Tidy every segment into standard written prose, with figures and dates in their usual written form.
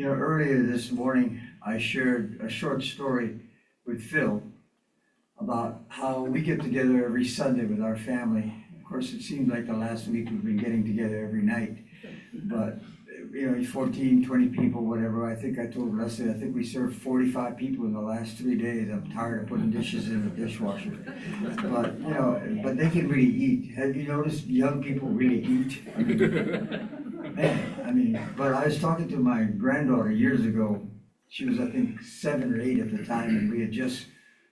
Earlier this morning, I shared a short story with Phil about how we get together every Sunday with our family. Of course, it seems like the last week we've been getting together every night, but 14, 20 people, whatever. I think I told Leslie, I think we served 45 people in the last 3 days. I'm tired of putting dishes in the dishwasher. But, but they can really eat. Have you noticed young people really eat? But I was talking to my granddaughter years ago. She was, I think, 7 or 8 at the time, and we had just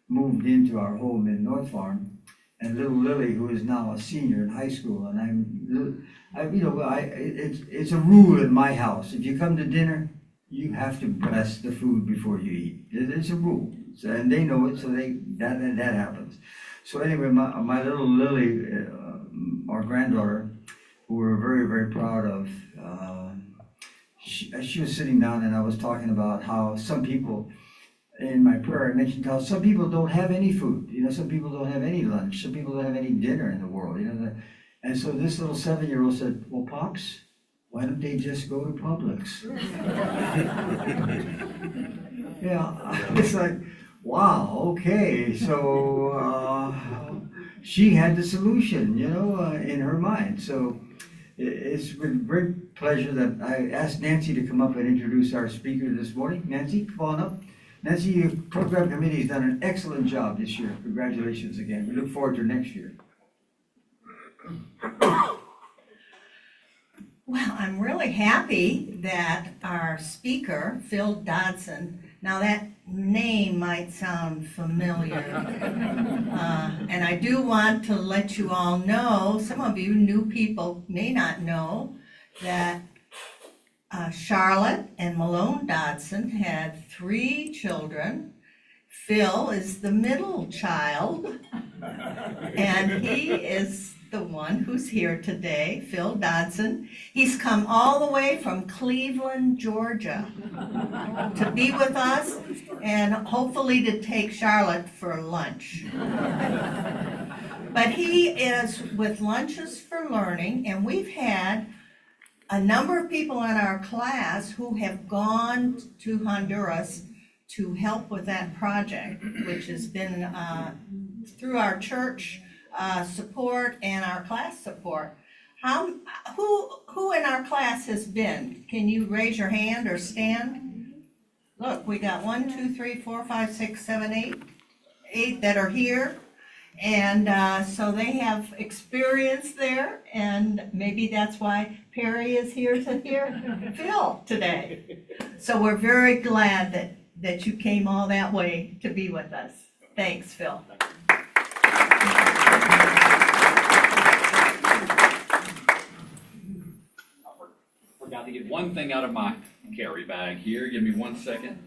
moved into our home in North Farm. And little Lily, who is now a senior in high school, and it's a rule in my house. If you come to dinner, you have to bless the food before you eat. It's a rule, and they know it, so that happens. So anyway, my little Lily, our granddaughter, who we're very, very proud of, she was sitting down, and I was talking about how some people, in my prayer, I mentioned how some people don't have any food. Some people don't have any lunch. Some people don't have any dinner in the world. And so this little 7-year-old said, "Well, Pops, why don't they just go to Publix?" It's like, wow, okay. So she had the solution, in her mind. So it's with great pleasure that I asked Nancy to come up and introduce our speaker this morning. Nancy, come on up. Nancy, your program committee has done an excellent job this year. Congratulations again. We look forward to next year. Well, I'm really happy that our speaker, Phil Dodson, now that name might sound familiar. And I do want to let you all know, some of you new people may not know, that Charlotte and Malone Dodson had 3 children. Phil is the middle child, and he is the one who's here today, Phil Dodson. He's come all the way from Cleveland, Georgia, to be with us and hopefully to take Charlotte for lunch. But he is with Lunches for Learning, and we've had a number of people in our class who have gone to Honduras to help with that project, which has been through our church support and our class support. Who in our class has been? Can you raise your hand or stand? Look, we got 1, 2, 3, 4, 5, 6, 7, 8 that are here. And so they have experience there, and maybe that's why Perry is here to hear Phil today. So we're very glad that you came all that way to be with us. Thanks, Phil. Forgot to get one thing out of my carry bag here. Give me 1 second.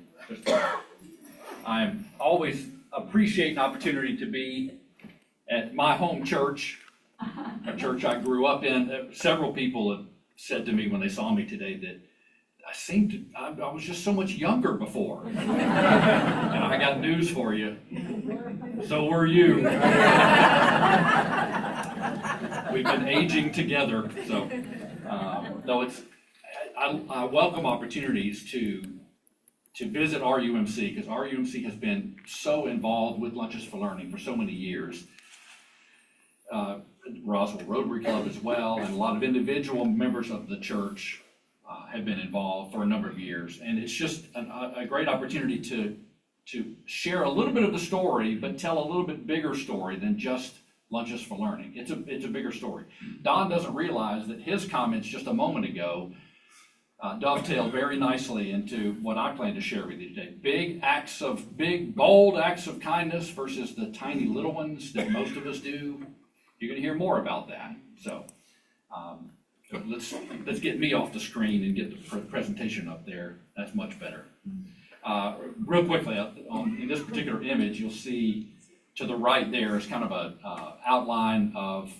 I always appreciate an opportunity to be at my home church, a church I grew up in. Several people have said to me when they saw me today that I was just so much younger before. And I got news for you. So were you. We've been aging together. So, I welcome opportunities to visit RUMC, because RUMC has been so involved with Lunches for Learning for so many years. Roswell Rotary Club as well, and a lot of individual members of the church have been involved for a number of years, and it's just a great opportunity to share a little bit of the story, but tell a little bit bigger story than just Lunches for Learning. It's a bigger story. Don doesn't realize that his comments just a moment ago dovetail very nicely into what I plan to share with you today. Big, bold acts of kindness versus the tiny little ones that most of us do. You're going to hear more about that. So let's get me off the screen and get the presentation up there. That's much better. Real quickly, in this particular image, you'll see to the right there is kind of a outline of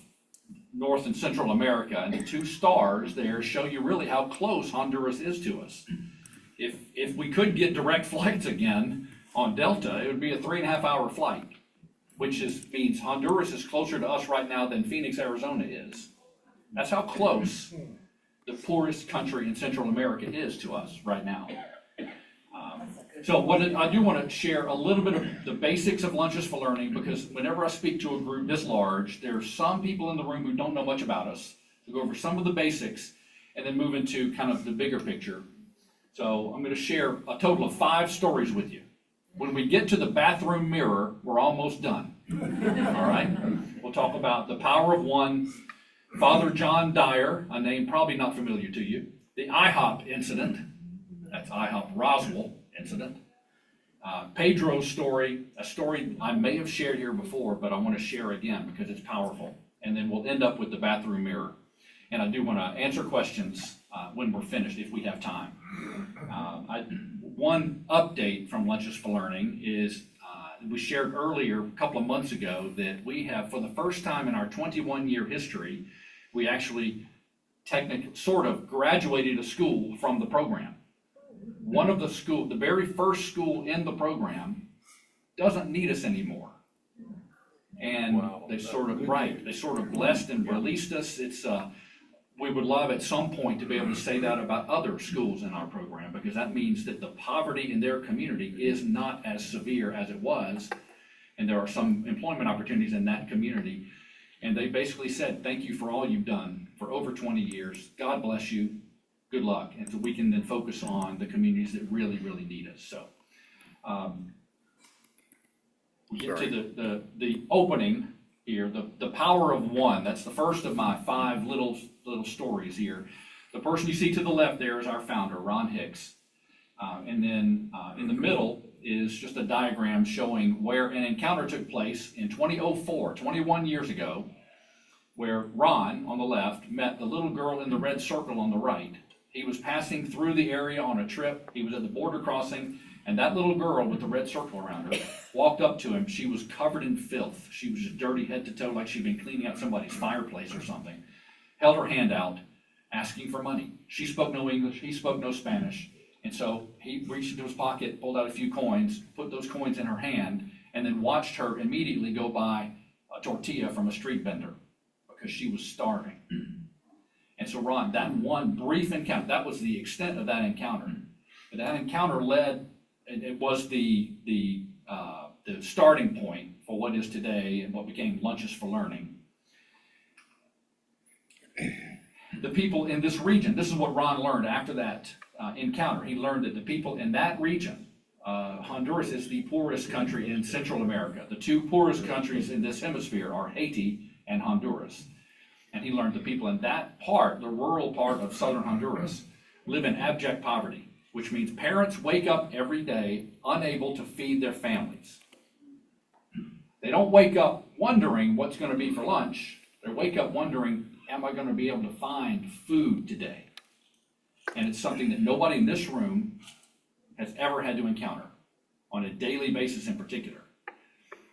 North and Central America, and the 2 stars there show you really how close Honduras is to us. If we could get direct flights again on Delta, it would be a 3.5-hour flight, which means Honduras is closer to us right now than Phoenix, Arizona is. That's how close the poorest country in Central America is to us right now. So I do want to share a little bit of the basics of Lunches for Learning, because whenever I speak to a group this large, there are some people in the room who don't know much about us. To go over some of the basics and then move into kind of the bigger picture. So I'm going to share a total of 5 stories with you. When we get to the bathroom mirror, we're almost done. All right? We'll talk about the power of one, Father John Dyer, a name probably not familiar to you, the IHOP incident, that's IHOP Roswell incident, Pedro's story, a story I may have shared here before, but I want to share again because it's powerful. And then we'll end up with the bathroom mirror. And I do want to answer questions when we're finished, if we have time. One update from Lunches for Learning is we shared earlier, a couple of months ago, that we have, for the first time in our 21-year history, we actually sort of graduated a school from the program. One of the very first school in the program doesn't need us anymore. And wow, they sort of blessed and released us. We would love at some point to be able to say that about other schools in our program, because that means that the poverty in their community is not as severe as it was, and there are some employment opportunities in that community. And they basically said, thank you for all you've done for over 20 years. God bless you. Good luck. And so we can then focus on the communities that really, really need us. So we get to the opening here, the power of one. That's the first of my 5 little stories here. The person you see to the left there is our founder, Ron Hicks. And then in the middle is just a diagram showing where an encounter took place in 2004, 21 years ago, where Ron, on the left, met the little girl in the red circle on the right. He was passing through the area on a trip. He was at the border crossing, and that little girl with the red circle around her walked up to him. She was covered in filth. She was just dirty head to toe, like she'd been cleaning out somebody's fireplace or something. Held her hand out, asking for money. She spoke no English. He spoke no Spanish. And so he reached into his pocket, pulled out a few coins, put those coins in her hand, and then watched her immediately go buy a tortilla from a street vendor because she was starving. And so Ron, that one brief encounter, that was the extent of that encounter. But that encounter led, and it was the starting point for what is today and what became Lunches for Learning. The people in this region, this is what Ron learned after that encounter. He learned that the people in that region, Honduras is the poorest country in Central America. The 2 poorest countries in this hemisphere are Haiti and Honduras. And he learned the people in that part, the rural part of southern Honduras, live in abject poverty, which means parents wake up every day unable to feed their families. They don't wake up wondering what's going to be for lunch. They wake up wondering, am I going to be able to find food today? And it's something that nobody in this room has ever had to encounter on a daily basis in particular.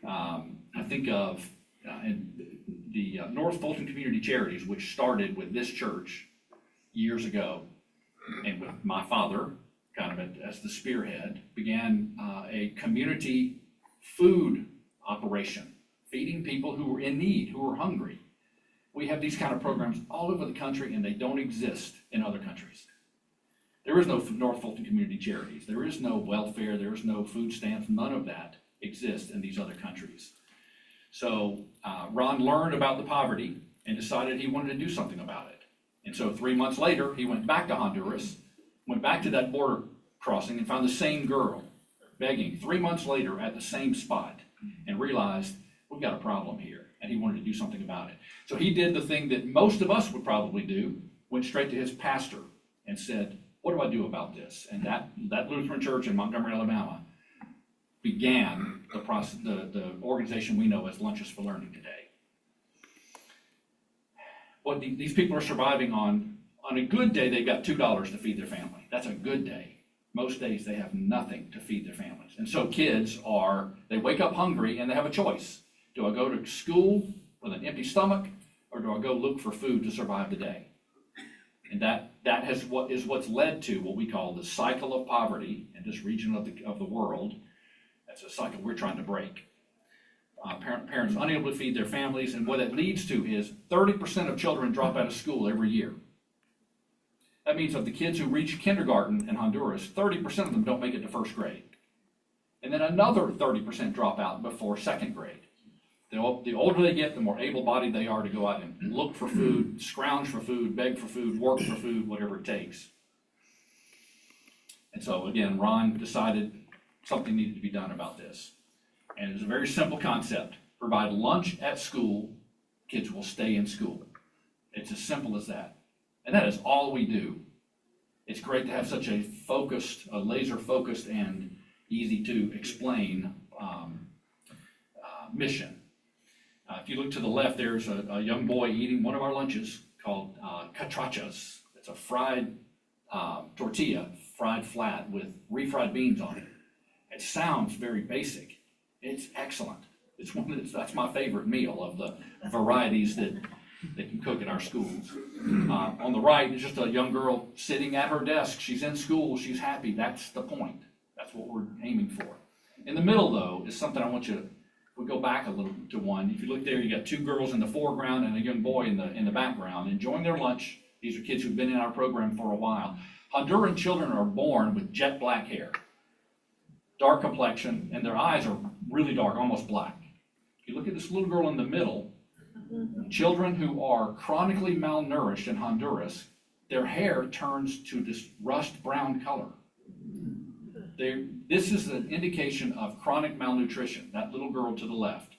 I think of the North Fulton Community Charities, which started with this church years ago, and with my father kind of as the spearhead, began a community food operation, feeding people who were in need, who were hungry. We have these kind of programs all over the country, and they don't exist in other countries. There is no North Fulton Community Charities. There is no welfare. There is no food stamps. None of that exists in these other countries. So Ron learned about the poverty and decided he wanted to do something about it. And so 3 months later, he went back to Honduras, went back to that border crossing, and found the same girl begging 3 months later at the same spot, and realized, we've got a problem here, and he wanted to do something about it. So he did the thing that most of us would probably do, went straight to his pastor and said, what do I do about this? And that Lutheran church in Montgomery, Alabama, began the organization we know as Lunches for Learning today. What these people are surviving on a good day, they've got $2 to feed their family. That's a good day. Most days they have nothing to feed their families. And so kids they wake up hungry and they have a choice. Do I go to school with an empty stomach, or do I go look for food to survive the day? And that is what's led to what we call the cycle of poverty in this region of the world. That's a cycle we're trying to break. Parents unable to feed their families, and what it leads to is 30% of children drop out of school every year. That means of the kids who reach kindergarten in Honduras, 30% of them don't make it to first grade. And then another 30% drop out before second grade. The older they get, the more able-bodied they are to go out and look for food, scrounge for food, beg for food, work for food, whatever it takes. And so again, Ron decided something needed to be done about this. And it's a very simple concept. Provide lunch at school, kids will stay in school. It's as simple as that. And that is all we do. It's great to have such a laser-focused and easy to explain mission. If you look to the left, there's a young boy eating one of our lunches called catrachas. It's a fried tortilla, fried flat with refried beans on it. It sounds very basic. It's excellent. That's my favorite meal of the varieties that they can cook at our schools. On the right is just a young girl sitting at her desk. She's in school. She's happy. That's the point. That's what we're aiming for. In the middle, though, is something I want you to. We go back a little to one. If you look there, you got two girls in the foreground and a young boy in the background enjoying their lunch. These are kids who've been in our program for a while. Honduran children are born with jet black hair, dark complexion, and their eyes are really dark, almost black. If you look at this little girl in the middle, children who are chronically malnourished in Honduras, their hair turns to this rust brown color. This is an indication of chronic malnutrition, that little girl to the left.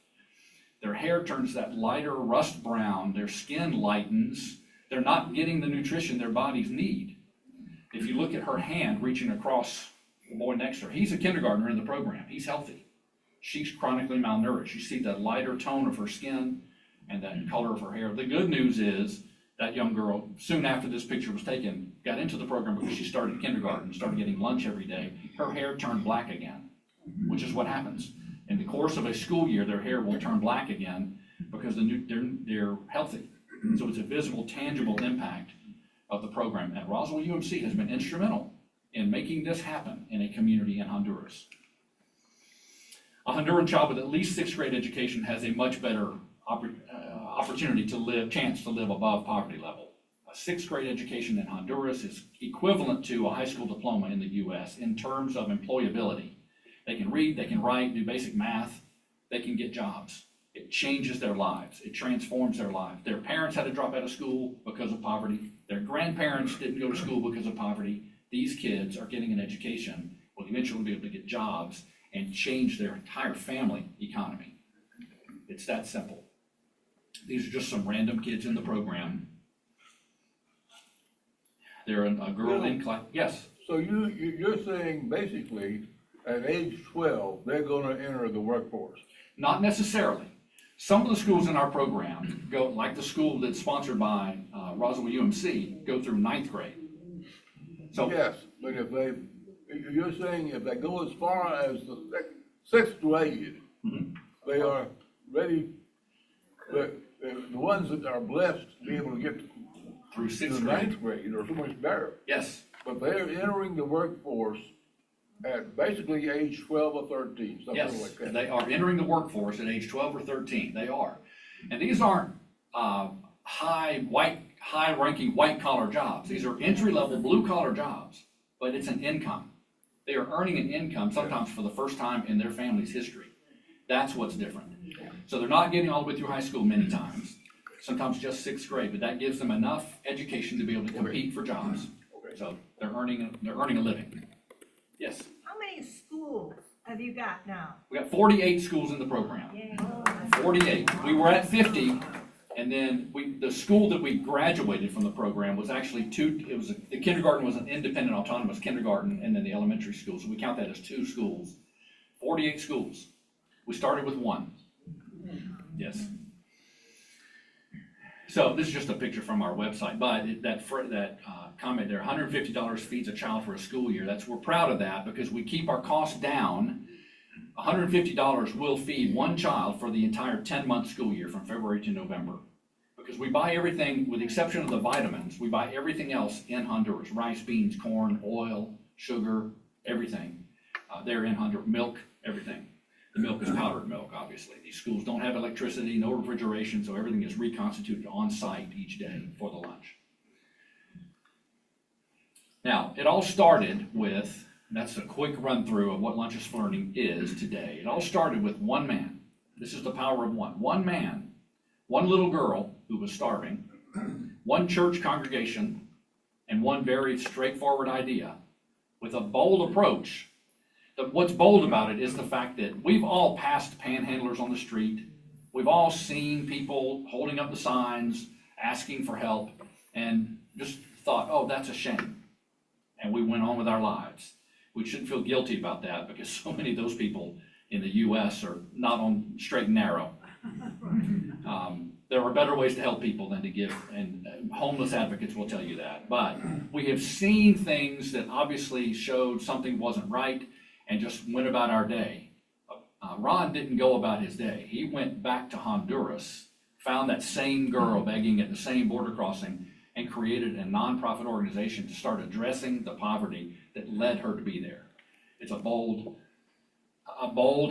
Their hair turns that lighter rust brown, their skin lightens, they're not getting the nutrition their bodies need. If you look at her hand reaching across the boy next to her, he's a kindergartner in the program, he's healthy. She's chronically malnourished. You see that lighter tone of her skin and that color of her hair. The good news is that young girl, soon after this picture was taken, got into the program because she started kindergarten, started getting lunch every day. Her hair turned black again, which is what happens. In the course of a school year, their hair will turn black again because they're healthy. So it's a visible, tangible impact of the program. And Roswell UMC has been instrumental in making this happen in a community in Honduras. A Honduran child with at least sixth grade education has a much better chance to live above poverty level. A sixth grade education in Honduras is equivalent to a high school diploma in the US in terms of employability. They can read, they can write, do basic math, they can get jobs. It changes their lives, it transforms their lives. Their parents had to drop out of school because of poverty. Their grandparents didn't go to school because of poverty. These kids are getting an education, will eventually be able to get jobs and change their entire family economy. It's that simple. These are just some random kids in the program. They're a girl in class. Yes? So you're saying basically at age 12, they're gonna enter the workforce? Not necessarily. Some of the schools in our program go, like the school that's sponsored by Roswell UMC, go through ninth grade. So Yes, but you're saying if they go as far as the sixth grade, they are ready, the ones that are blessed to be able to get through to sixth the grade. ninth grade are so much better. Yes. But they're entering the workforce at basically age 12 or 13, something Yes, like that. they are entering the workforce at age 12 or 13. They are. And these aren't high-ranking white-collar jobs. These are entry-level blue-collar jobs, but it's an income. They are earning an income sometimes for the first time in their family's history. That's what's different. So they're not getting all the way through high school many times, sometimes just sixth grade, but that gives them enough education to be able to compete for jobs. So they're earning a living. Yes? How many schools have you got now? We got 48 schools in the program. 48. We were at 50, and then the school that we graduated from the program was actually the kindergarten was an independent autonomous kindergarten, and then the elementary school, so we count that as 2 schools. 48 schools. We started with 1. Yes. So this is just a picture from our website, but that comment there, $150 feeds a child for a school year. We're proud of that because we keep our costs down. $150 will feed one child for the entire 10-month school year from February to November. Because we buy everything, with the exception of the vitamins, we buy everything else in Honduras: rice, beans, corn, oil, sugar, everything. They're in Honduras, milk, everything. The milk is powdered milk, obviously. These schools don't have electricity, no refrigeration, so everything is reconstituted on site each day for the lunch. Now, it all started with, that's a quick run through of what Lunches for Learning is today. It all started with one man. This is the power of one. One man, one little girl who was starving, one church congregation, and one very straightforward idea with a bold approach. What's bold about it is the fact that we've all passed panhandlers on the street. We've all seen people holding up the signs, asking for help, and just thought, oh, that's a shame. And we went on with our lives. We shouldn't feel guilty about that because so many of those people in the U.S. are not on straight and narrow. There are better ways to help people than to give, and homeless advocates will tell you that. But we have seen things that obviously showed something wasn't right and just went about our day. Ron didn't go about his day. He went back to Honduras, found that same girl begging at the same border crossing, and created a nonprofit organization to start addressing the poverty that led her to be there. It's a bold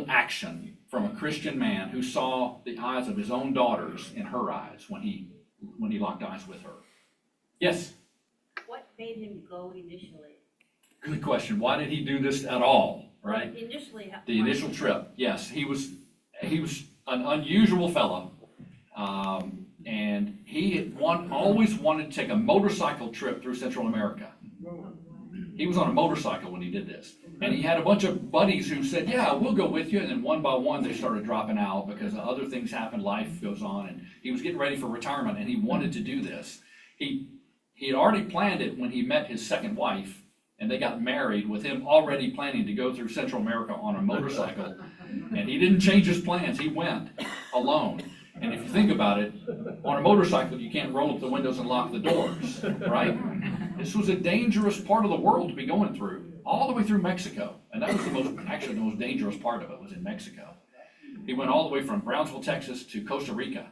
action from a Christian man who saw the eyes of his own daughters in her eyes when he locked eyes with her. Yes? What made him go initially? Good question. Why did he do this at all, right? Initially. The initial trip, yes. He was an unusual fellow. And he had always wanted to take a motorcycle trip through Central America. He was on a motorcycle when he did this. And he had a bunch of buddies who said, yeah, we'll go with you. And then one by one, they started dropping out because other things happened, life goes on. And he was getting ready for retirement and he wanted to do this. He had already planned it when he met his second wife and they got married with him already planning to go through Central America on a motorcycle. And he didn't change his plans. He went alone. And if you think about it, on a motorcycle, you can't roll up the windows and lock the doors, right? This was a dangerous part of the world to be going through, all the way through Mexico. And that was the most dangerous part of it was in Mexico. He went all the way from Brownsville, Texas to Costa Rica.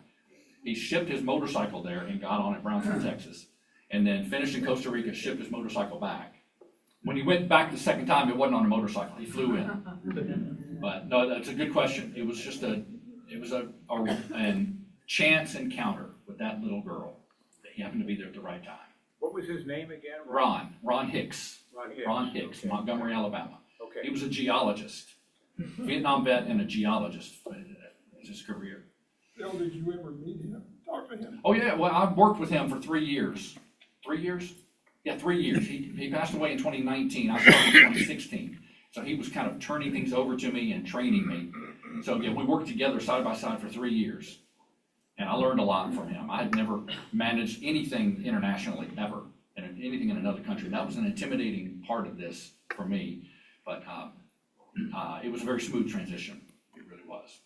He shipped his motorcycle there and got on at Brownsville, Texas. And then finished in Costa Rica, shipped his motorcycle back. When he went back the second time, it wasn't on a motorcycle. He flew in. But no, that's a good question. It was just a chance encounter with that little girl that he happened to be there at the right time. What was his name again? Ron Hicks. Ron Hicks, Okay. Montgomery, Alabama. Okay. He was a geologist, Vietnam vet and a geologist. Was his career. Bill, did you ever meet him, talk to him? Oh yeah, well, I've worked with him for 3 years. 3 years? Yeah, 3 years. He passed away in 2019. I started in 2016. So he was kind of turning things over to me and training me. So yeah, we worked together side by side for 3 years. And I learned a lot from him. I had never managed anything internationally, ever, anything in another country. That was an intimidating part of this for me. But it was a very smooth transition. It really was.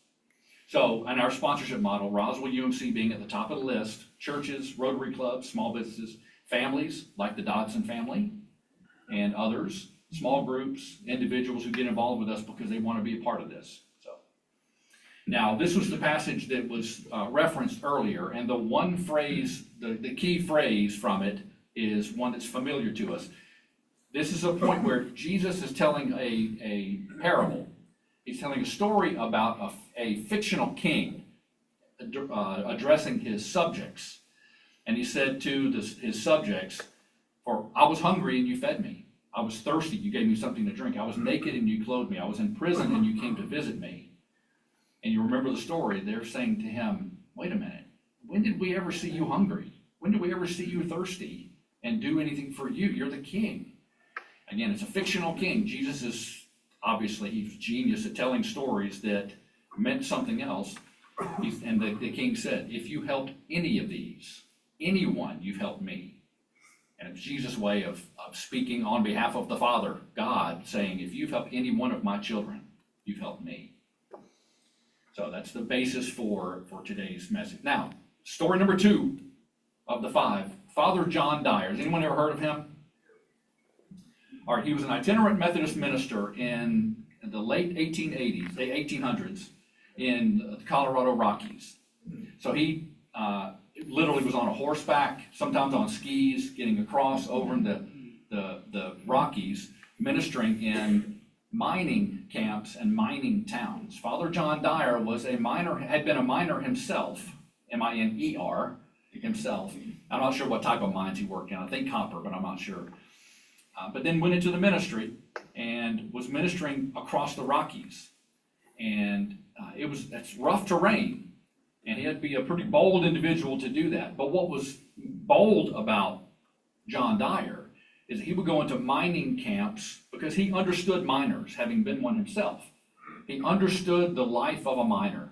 So, and our sponsorship model, Roswell UMC being at the top of the list, churches, Rotary clubs, small businesses, families like the Dodson family and others, small groups, individuals who get involved with us because they want to be a part of this. So, now this was the passage that was referenced earlier, and the one phrase, the key phrase from it is one that's familiar to us. This is a point where Jesus is telling a parable. He's telling a story about a fictional king addressing his subjects. And he said to his subjects, "For I was hungry and you fed me. I was thirsty, you gave me something to drink. I was naked and you clothed me. I was in prison and you came to visit me." And you remember the story. They're saying to him, "Wait a minute. When did we ever see you hungry? When did we ever see you thirsty and do anything for you? You're the king." Again, it's a fictional king. Jesus is, obviously, he's genius at telling stories that meant something else. And the king said, "If you helped any of these, anyone, you've helped me." And it's Jesus' way of speaking on behalf of the Father, God, saying, "If you've helped any one of my children, you've helped me." So that's the basis for today's message. Now, story number 2 of the 5, Father John Dyer. Has anyone ever heard of him? All right, he was an itinerant Methodist minister in the late 1880s, the 1800s, in the Colorado Rockies. So he literally was on a horseback, sometimes on skis, getting across over in the Rockies, ministering in mining camps and mining towns. Father John Dyer was a miner, had been a miner himself, M-I-N-E-R, himself. I'm not sure what type of mines he worked in. I think copper, but I'm not sure. but then went into the ministry and was ministering across the Rockies. And it's rough terrain, and he had to be a pretty bold individual to do that. But what was bold about John Dyer is that he would go into mining camps because he understood miners, having been one himself. He understood the life of a miner,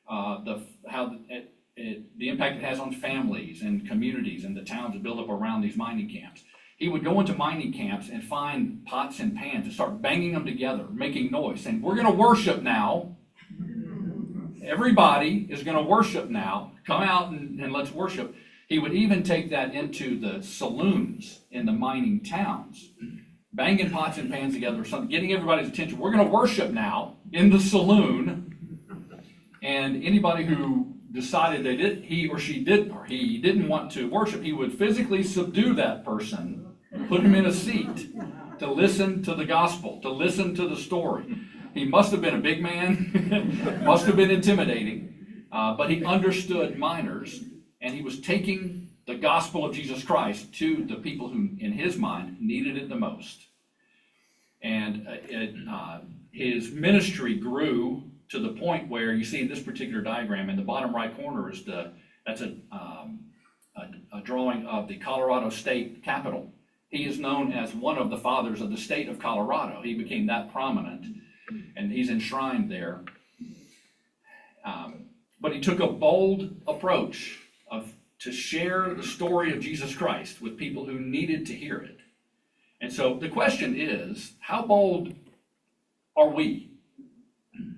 the impact it has on families and communities and the towns that build up around these mining camps. He would go into mining camps and find pots and pans and start banging them together, making noise, saying, "We're going to worship now. Everybody is going to worship now. Come out and let's worship." He would even take that into the saloons in the mining towns, banging pots and pans together or something, getting everybody's attention. "We're going to worship now in the saloon." And anybody who decided he didn't want to worship, he would physically subdue that person, put him in a seat to listen to the gospel, to listen to the story. He must have been a big man, must have been intimidating, but he understood miners, and he was taking the gospel of Jesus Christ to the people who, in his mind, needed it the most. And his ministry grew to the point where you see in this particular diagram, in the bottom right corner is that's a drawing of the Colorado State Capitol. He is known as one of the fathers of the state of Colorado. He became that prominent, and he's enshrined there. But he took a bold approach to share the story of Jesus Christ with people who needed to hear it. And so the question is, how bold are we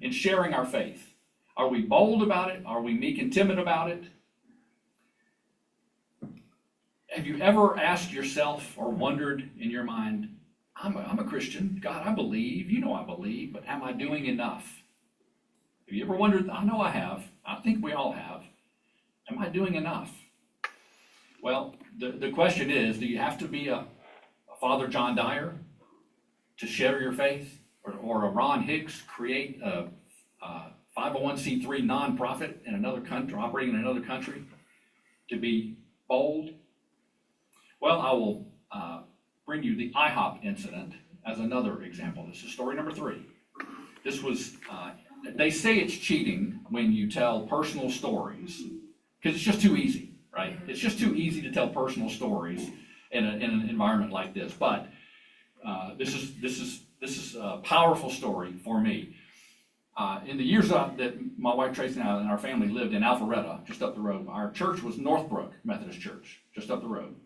in sharing our faith? Are we bold about it? Are we meek and timid about it? Have you ever asked yourself or wondered in your mind, I'm a Christian, God, I believe, you know I believe, but am I doing enough? Have you ever wondered? I know I have. I think we all have. Am I doing enough? Well, the question is, do you have to be a Father John Dyer to share your faith? Or a Ron Hicks, create a 501c3 nonprofit in another country, operating in another country, to be bold? Well, I will bring you the IHOP incident as another example. This is story number 3. This was, they say it's cheating when you tell personal stories, because it's just too easy, right? It's just too easy to tell personal stories in an environment like this. But this is a powerful story for me. In the years that my wife Tracy and I and our family lived in Alpharetta, just up the road, our church was Northbrook Methodist Church, just up the road.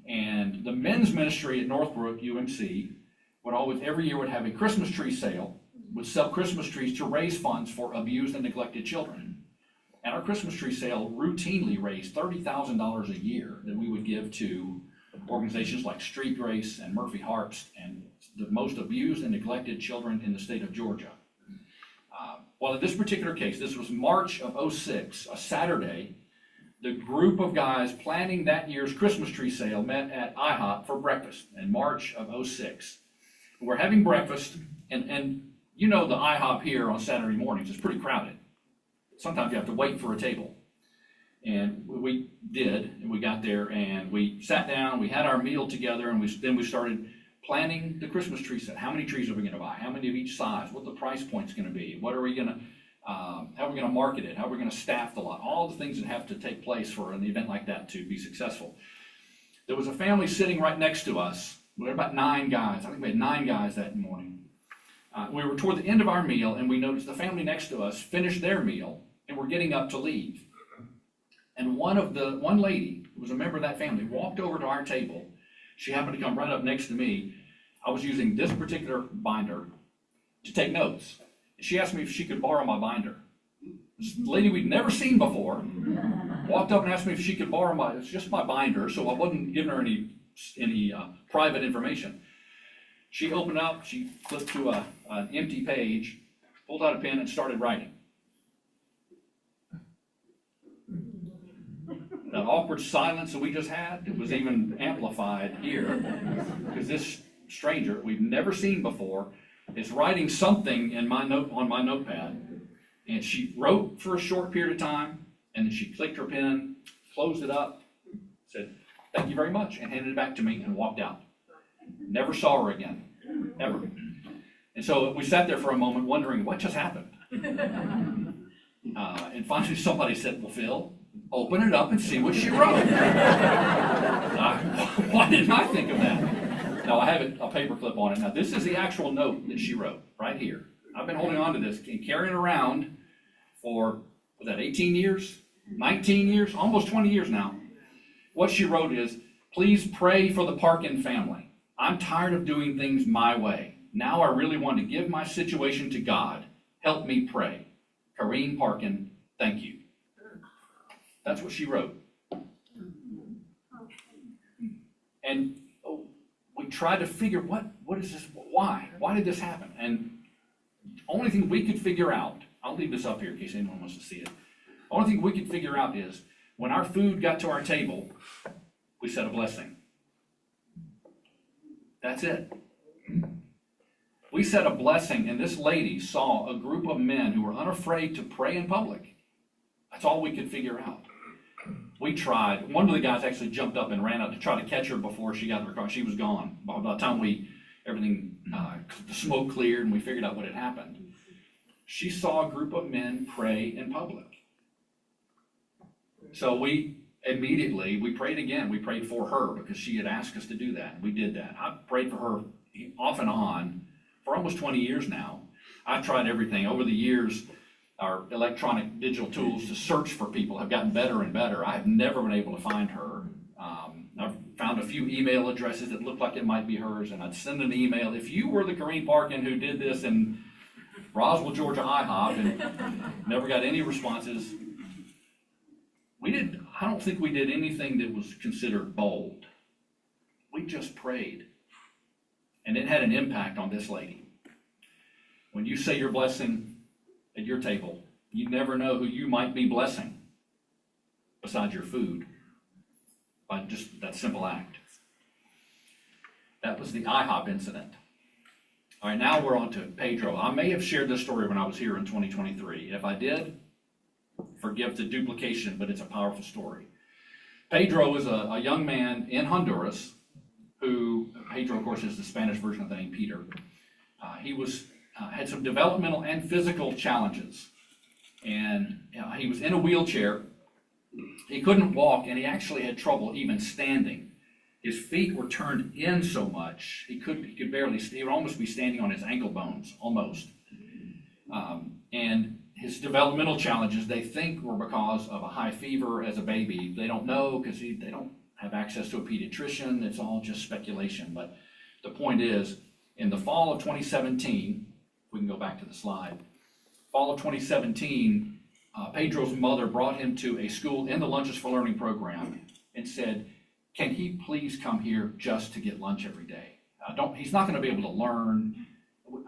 And the men's ministry at Northbrook UMC would always, every year, would have a Christmas tree sale, would sell Christmas trees to raise funds for abused and neglected children. And our Christmas tree sale routinely raised $30,000 a year that we would give to organizations like Street Grace and Murphy Harpst and the most abused and neglected children in the state of Georgia. Well, in this particular case, this was March of '06, a Saturday. The group of guys planning that year's Christmas tree sale met at IHOP for breakfast in March of '06. We're having breakfast, and you know the IHOP here on Saturday mornings is pretty crowded. Sometimes you have to wait for a table. And we did, and we got there, and we sat down, we had our meal together, and then we started planning the Christmas tree set. How many trees are we going to buy? How many of each size? What the price point's going to be? What are we going to, how are we going to market it? How are we going to staff the lot? All the things that have to take place for an event like that to be successful. There was a family sitting right next to us. We had about 9 guys. I think we had 9 guys that morning. We were toward the end of our meal, and we noticed the family next to us finished their meal and were getting up to leave. And one lady who was a member of that family walked over to our table. She happened to come right up next to me. I was using this particular binder to take notes. She asked me if she could borrow my binder. This lady we'd never seen before walked up and asked me if she could borrow it's just my binder, so I wasn't giving her any private information. She opened up, she flipped to an empty page, pulled out a pen and started writing. That awkward silence that we just had, it was even amplified here, because this stranger we've never seen before is writing something on my notepad, and she wrote for a short period of time, and then she clicked her pen, closed it up, said, "Thank you very much," and handed it back to me and walked out. Never saw her again, ever. And so we sat there for a moment wondering, what just happened? And finally somebody said, well, Phil, open it up and see what she wrote. Why didn't I think of that? Now, I have a paper clip on it. Now, this is the actual note that she wrote, right here. I've been holding on to this and carrying it around for, was that 18 years? 19 years? Almost 20 years now. What she wrote is, please pray for the Parkin family. I'm tired of doing things my way. Now I really want to give my situation to God. Help me pray. Kareen Parkin, thank you. That's what she wrote. And we tried to figure what is this, why did this happen? And the only thing we could figure out, I'll leave this up here in case anyone wants to see it. The only thing we could figure out is when our food got to our table, we said a blessing. That's it. We said a blessing, and this lady saw a group of men who were unafraid to pray in public. That's all we could figure out. We tried. One of the guys actually jumped up and ran out to try to catch her before she got in her car. She was gone. By the time the smoke cleared and we figured out what had happened, she saw a group of men pray in public. So we prayed again. We prayed for her because she had asked us to do that. We did that. I prayed for her off and on for almost 20 years now. I've tried everything. Over the years, our electronic digital tools to search for people have gotten better and better. I have never been able to find her. I've found a few email addresses that look like it might be hers, and I'd send an email. If you were the Kareen Parkin who did this in Roswell, Georgia IHOP, and never got any responses, I don't think we did anything that was considered bold. We just prayed. And it had an impact on this lady. When you say your blessing at your table, you never know who you might be blessing besides your food by just that simple act. That was the IHOP incident. All right, now we're on to Pedro. I may have shared this story when I was here in 2023. If I did, forgive the duplication, but it's a powerful story. Pedro is a young man in Honduras who, Pedro, of course, is the Spanish version of the name Peter. He had some developmental and physical challenges. And he was in a wheelchair. He couldn't walk, and he actually had trouble even standing. His feet were turned in so much, he could barely, he would almost be standing on his ankle bones, almost. And his developmental challenges, they think were because of a high fever as a baby. They don't know because they don't have access to a pediatrician. It's all just speculation. But the point is, in the fall of 2017, if we can go back to the slide, fall of 2017, Pedro's mother brought him to a school in the Lunches for Learning program and said, can he please come here just to get lunch every day? He's not going to be able to learn.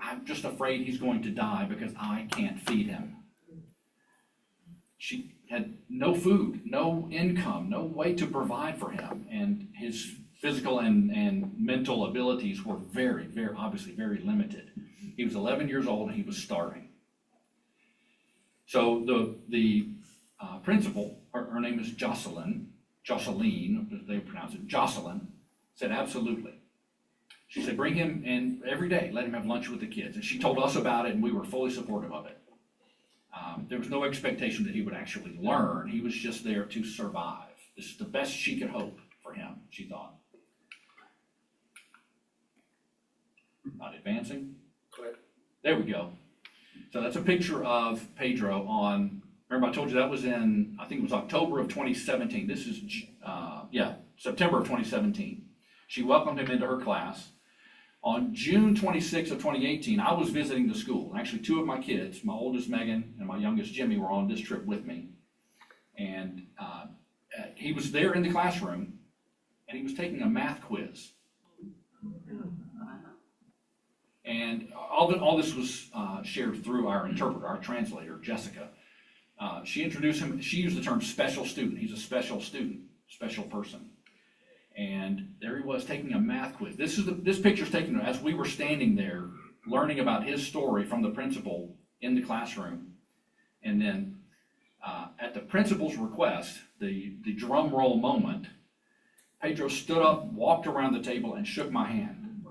I'm just afraid he's going to die because I can't feed him. She had no food, no income, no way to provide for him. And his physical and mental abilities were very, very, obviously very limited. He was 11 years old and he was starving. So the principal, her name is Jocelyn, as they pronounce it, Jocelyn, said absolutely. She said, bring him in every day, let him have lunch with the kids. And she told us about it and we were fully supportive of it. There was no expectation that he would actually learn. He was just there to survive. This is the best she could hope for him, she thought. Not advancing. There we go. So that's a picture of Pedro on, remember I told you that was in, I think it was October of 2017. This is, September of 2017. She welcomed him into her class. On June 26 of 2018, I was visiting the school. Actually, two of my kids, my oldest Megan and my youngest Jimmy, were on this trip with me. And he was there in the classroom, and he was taking a math quiz. And all this was shared through our interpreter, our translator, Jessica. She introduced him. She used the term special student. He's a special student, special person. And there he was taking a math quiz. This picture's taken as we were standing there learning about his story from the principal in the classroom. And then at the principal's request, the drum roll moment, Pedro stood up, walked around the table, and shook my hand.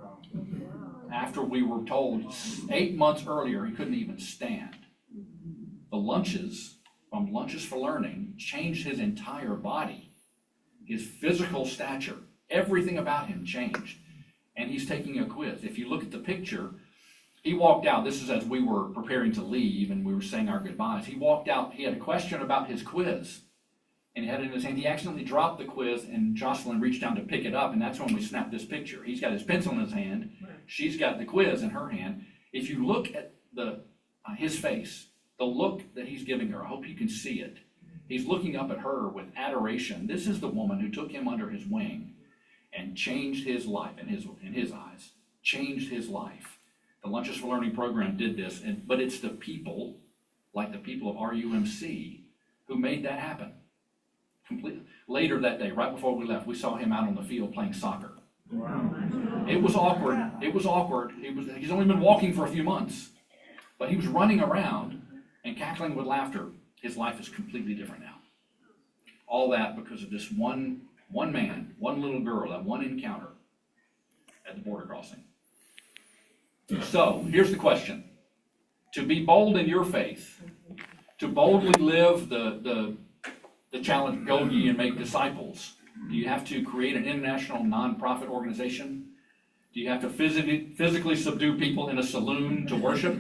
after we were told 8 months earlier he couldn't even stand. The lunches from Lunches for Learning changed his entire body, his physical stature, everything about him changed. And he's taking a quiz. If you look at the picture, he walked out, this is as we were preparing to leave and we were saying our goodbyes. He walked out, he had a question about his quiz, and he had it in his hand. He accidentally dropped the quiz, and Jocelyn reached down to pick it up, and that's when we snapped this picture. He's got his pencil in his hand, she's got the quiz in her hand. If you look at his face, the look that he's giving her, I hope you can see it. He's looking up at her with adoration. This is the woman who took him under his wing and changed his life, in his eyes, changed his life. The Lunches for Learning program did this, but it's the people, like the people of RUMC, who made that happen. Completely. Later that day, right before we left, we saw him out on the field playing soccer. Wow. It was awkward. It was awkward. He's only been walking for a few months, but he was running around and cackling with laughter. His life is completely different now. All that because of this one man, one little girl, that one encounter at the border crossing. So, here's the question. To be bold in your faith, to boldly live the challenge, go ye and make disciples, do you have to create an international nonprofit organization? Do you have to physically subdue people in a saloon to worship?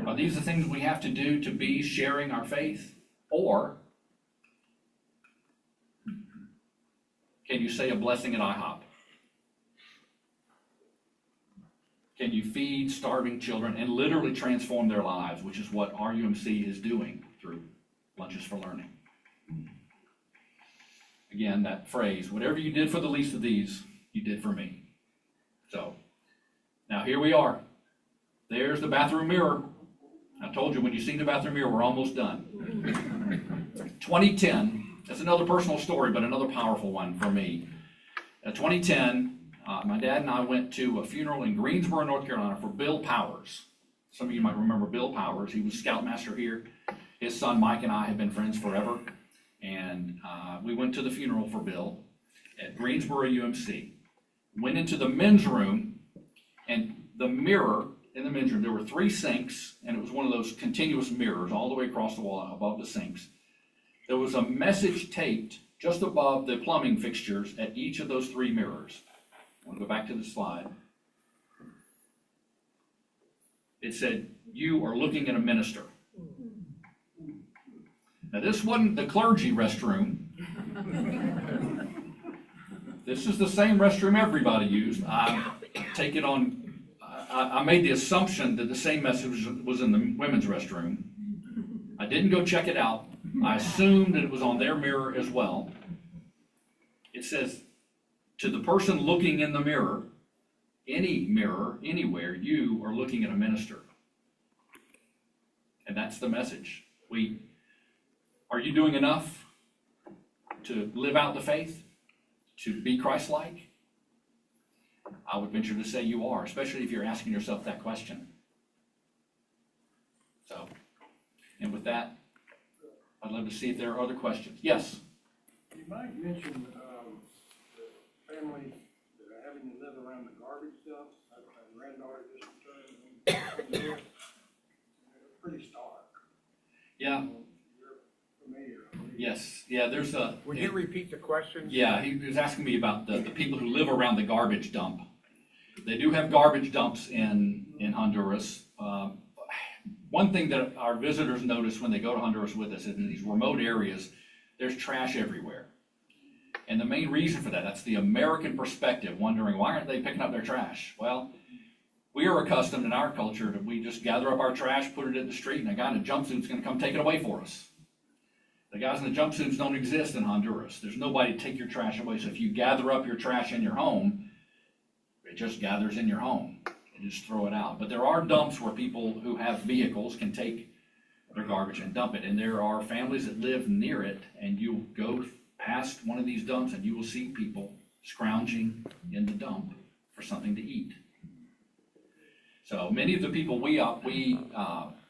Are these the things we have to do to be sharing our faith? Or can you say a blessing at IHOP? Can you feed starving children and literally transform their lives, which is what RUMC is doing through Lunches for Learning? Again, that phrase, whatever you did for the least of these, you did for me. So, now here we are. There's the bathroom mirror. I told you when you see the bathroom mirror, we're almost done. 2010, that's another personal story, but another powerful one for me. 2010, my dad and I went to a funeral in Greensboro, North Carolina for Bill Powers. Some of you might remember Bill Powers. He was scoutmaster here. His son Mike and I have been friends forever. And we went to the funeral for Bill at Greensboro UMC. Went into the men's room, and the mirror in the men's room, there were 3 sinks, and it was one of those continuous mirrors all the way across the wall above the sinks. There was a message taped just above the plumbing fixtures at each of those 3 mirrors. I want to go back to the slide. It said, "You are looking at a minister." Now this wasn't the clergy restroom. This is the same restroom everybody used. I made the assumption that the same message was in the women's restroom. I didn't go check it out. I assumed that it was on their mirror as well. It says, to the person looking in the mirror, any mirror, anywhere, you are looking at a minister. And that's the message. Are you doing enough to live out the faith, to be Christ-like? I would venture to say you are, especially if you're asking yourself that question. So, and with that, I'd love to see if there are other questions. Yes? You might mention the families that are having to live around the garbage stuff. My granddaughter just returned. They're pretty stark. Yeah. You're familiar. Yes. Yeah, there's a... Would you repeat the question? Yeah, he was asking me about the people who live around the garbage dump. They do have garbage dumps in Honduras. One thing that our visitors notice when they go to Honduras with us is in these remote areas, there's trash everywhere. And the main reason for that's the American perspective, wondering why aren't they picking up their trash? Well, we are accustomed in our culture that we just gather up our trash, put it in the street, and a guy in a jumpsuit's gonna come take it away for us. The guys in the jumpsuits don't exist in Honduras. There's nobody to take your trash away. So if you gather up your trash in your home, it just gathers in your home and just throw it out. But there are dumps where people who have vehicles can take their garbage and dump it. And there are families that live near it, and you'll go past one of these dumps and you will see people scrounging in the dump for something to eat. So many of the people we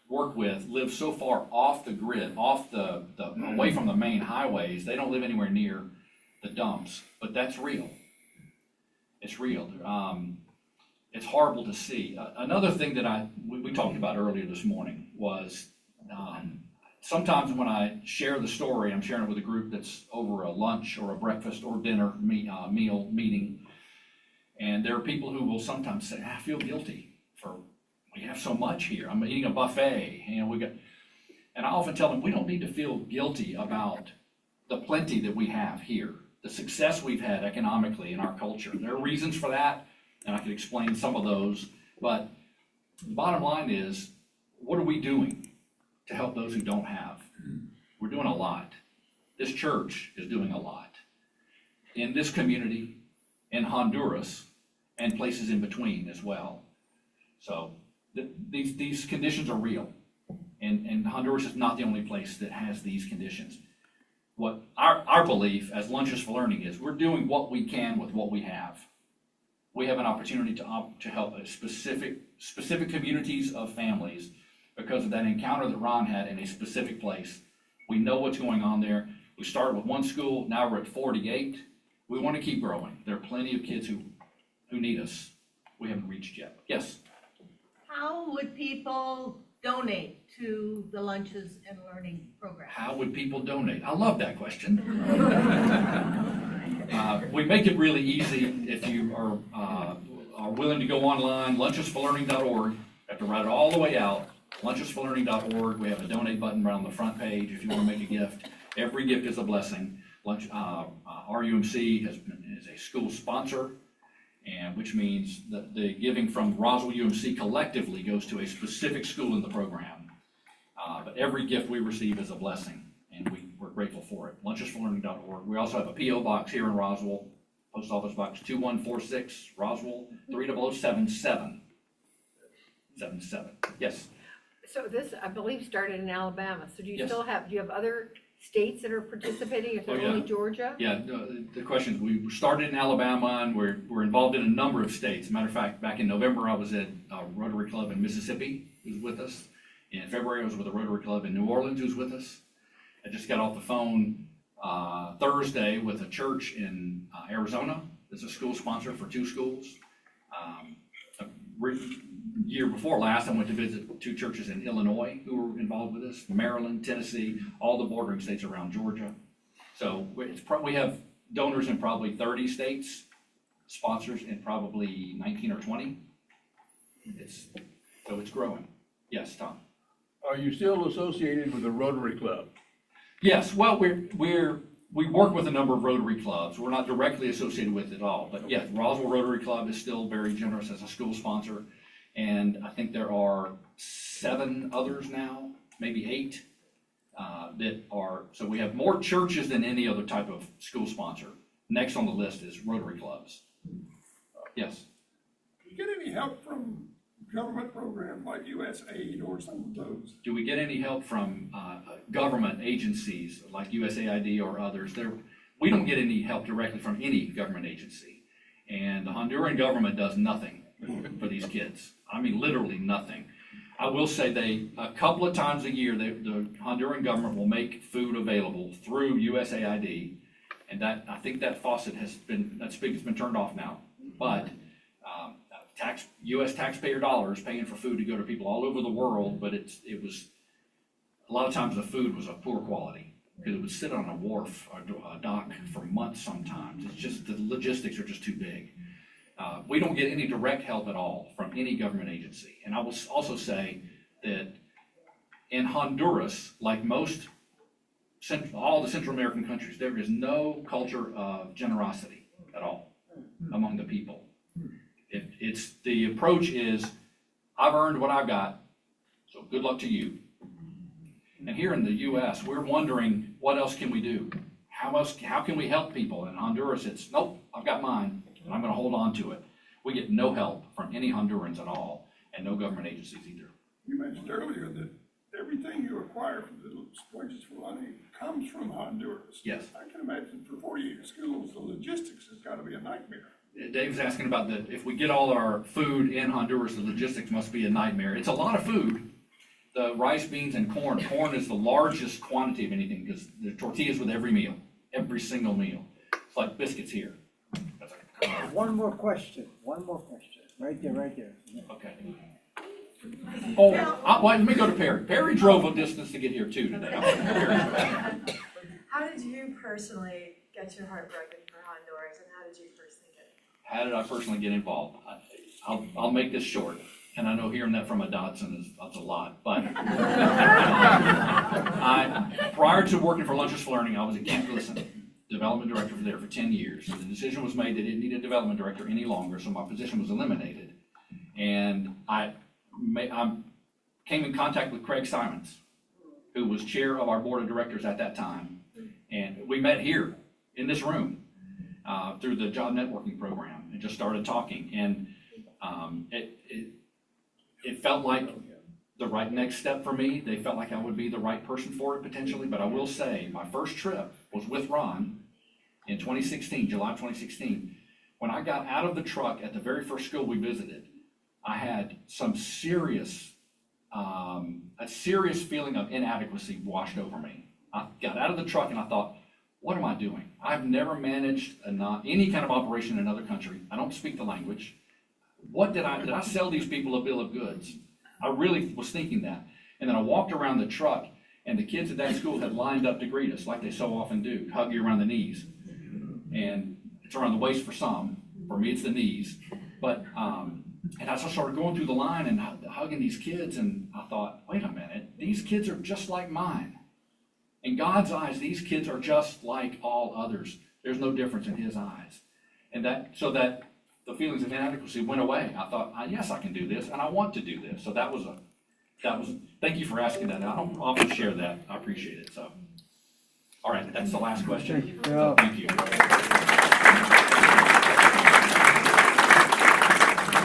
work with live so far off the grid, away from the main highways, they don't live anywhere near the dumps, but that's real. It's real. it's horrible to see. Another thing that we talked about earlier this morning was, sometimes when I share the story, I'm sharing it with a group that's over a lunch or a breakfast or dinner meal meeting. And there are people who will sometimes say, I feel guilty we have so much here. I'm eating a buffet, and I often tell them, we don't need to feel guilty about the plenty that we have here, the success we've had economically in our culture. There are reasons for that, and I could explain some of those, but the bottom line is, what are we doing to help those who don't have? We're doing a lot. This church is doing a lot. In this community, in Honduras, and places in between as well. So these conditions are real. And Honduras is not the only place that has these conditions. What our belief as Lunches for Learning is, we're doing what we can with what we have. We have an opportunity to help a specific communities of families because of that encounter that Ron had in a specific place. We know what's going on there. We started with one school, now we're at 48. We want to keep growing. There are plenty of kids who need us. We haven't reached yet. Yes? How would people donate to the Lunches and Learning program? How would people donate? I love that question. We make it really easy if you are willing to go online, lunchesforlearning.org. You have to write it all the way out. Lunchesforlearning.org. We have a donate button right on the front page if you want to make a gift. Every gift is a blessing. RUMC is a school sponsor, and which means that the giving from Roswell UMC collectively goes to a specific school in the program. But every gift we receive is a blessing, and we're grateful for it. Lunchesforlearning.org. We also have a P.O. box here in Roswell, Post Office Box 2146, Roswell 30077. Yes. So this, I believe, started in Alabama. So do you Yes. do you have other states that are participating, if Oh, it's yeah. only Georgia? Yeah, the question is, we started in Alabama, and we're involved in a number of states. Matter of fact, back in November, I was at a Rotary Club in Mississippi, who's with us. In February, I was with a Rotary Club in New Orleans, who's with us. I just got off the phone Thursday with a church in Arizona. It's a school sponsor for 2 schools. Year before last, I went to visit 2 churches in Illinois who were involved with us, Maryland, Tennessee, all the bordering states around Georgia. So we have donors in probably 30 states, sponsors in probably 19 or 20. So it's growing. Yes, Tom? Are you still associated with the Rotary Club? Yes, well, we work with a number of Rotary clubs. We're not directly associated with it all, but yes, Roswell Rotary Club is still very generous as a school sponsor. And I think there are 7 others now, maybe 8, that are, so we have more churches than any other type of school sponsor. Next on the list is Rotary clubs. Yes? Do you get any help from government programs like USAID or some of those? Do we get any help from government agencies like USAID or others? We don't get any help directly from any government agency. And the Honduran government does nothing for these kids. I mean, literally nothing. I will say a couple of times a year, the Honduran government will make food available through USAID. And I think that faucet that spigot has been turned off now. But U.S. taxpayer dollars paying for food to go to people all over the world, but it was, a lot of times the food was of poor quality because it would sit on a wharf or a dock for months sometimes. It's just, the logistics are just too big. We don't get any direct help at all from any government agency. And I will also say that in Honduras, like all the Central American countries, there is no culture of generosity at all among the people. The approach is, I've earned what I've got, so good luck to you. And here in the U.S., we're wondering, what else can we do? How can we help people? In Honduras, it's, nope, I've got mine, and I'm going to hold on to it. We get no help from any Hondurans at all, and no government agencies either. You mentioned earlier that everything you acquire from the Lunches for Learning comes from Honduras. Yes. I can imagine for 48 schools, the logistics has got to be a nightmare. Dave's asking about that. If we get all our food in Honduras, the logistics must be a nightmare. It's a lot of food. The rice, beans, and corn. Corn is the largest quantity of anything because the tortillas with every meal, every single meal. It's like biscuits here. One more question. Right there. Okay. Oh, well, let me go to Perry. Perry drove a distance to get here too today. How did you personally get your heart broken for Honduras, and how did you personally get it? How did I personally get involved? I'll make this short, and I know hearing that from a Dodson that's a lot, but prior to working for Lunches for Learning, I was at Camp Glisten, development director there for 10 years. And the decision was made they didn't need a development director any longer, so my position was eliminated. And I came in contact with Craig Simons, who was chair of our board of directors at that time. And we met here in this room through the job networking program and just started talking. And it felt like the right next step for me. They felt like I would be the right person for it potentially. But I will say my first trip was with Ron in 2016, July 2016. When I got out of the truck at the very first school we visited, I had some serious feeling of inadequacy washed over me. I got out of the truck and I thought, what am I doing? I've never managed any kind of operation in another country. I don't speak the language. Did I sell these people a bill of goods? I really was thinking that. And then I walked around the truck and the kids at that school had lined up to greet us like they so often do, hug you around the knees. And it's around the waist for some. For me, it's the knees. But, and I started going through the line and hugging these kids, and I thought, wait a minute, these kids are just like mine. In God's eyes, these kids are just like all others. There's no difference in His eyes. And so that the feelings of inadequacy went away. I thought, yes, I can do this, and I want to do this. So that was thank you for asking that. I don't often share that. I appreciate it. So, all right, that's the last question. So, thank you.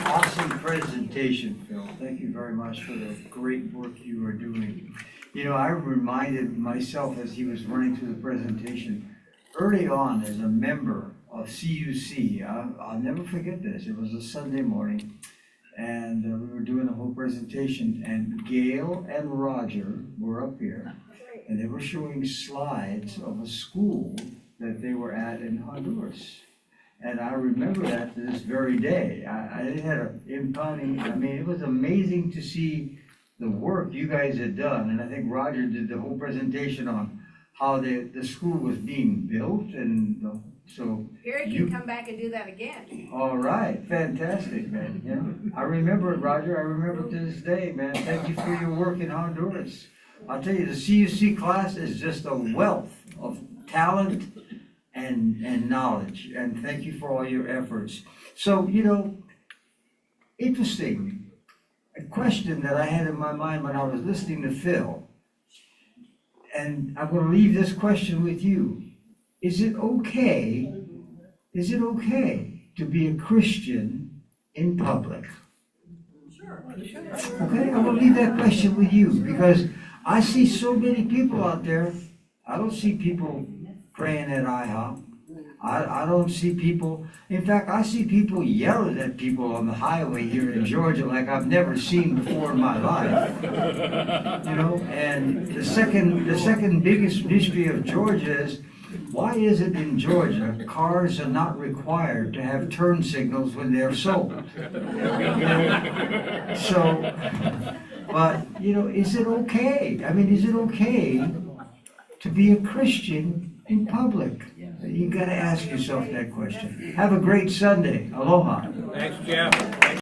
Awesome presentation, Phil. Thank you very much for the great work you are doing. You know, I reminded myself as he was running through the presentation, early on as a member of CUC, I'll never forget this. It was a Sunday morning, and we were doing the whole presentation, and Gail and Roger were up here, and they were showing slides of a school that they were at in Honduras. And I remember that to this very day. I had an impounding, it was amazing to see the work you guys had done. And I think Roger did the whole presentation on how the school was being built. And so. Gary can come back and do that again. All right, fantastic, man. Yeah. I remember it, Roger. I remember it to this day, man. Thank you for your work in Honduras. I'll tell you, the CUC class is just a wealth of talent and knowledge, and thank you for all your efforts. So, interesting, a question that I had in my mind when I was listening to Phil, and I'm going to leave this question with you. Is it okay to be a Christian in public? Sure. Okay, I'm going to leave that question with you, because I see so many people out there. I don't see people praying at IHOP. I don't see people, in fact, I see people yelling at people on the highway here in Georgia like I've never seen before in my life. And the second biggest mystery of Georgia is, why is it in Georgia cars are not required to have turn signals when they're sold? So, but, is it okay? Is it okay to be a Christian in public? You got to ask yourself that question. Have a great Sunday. Aloha. Thanks, Jeff.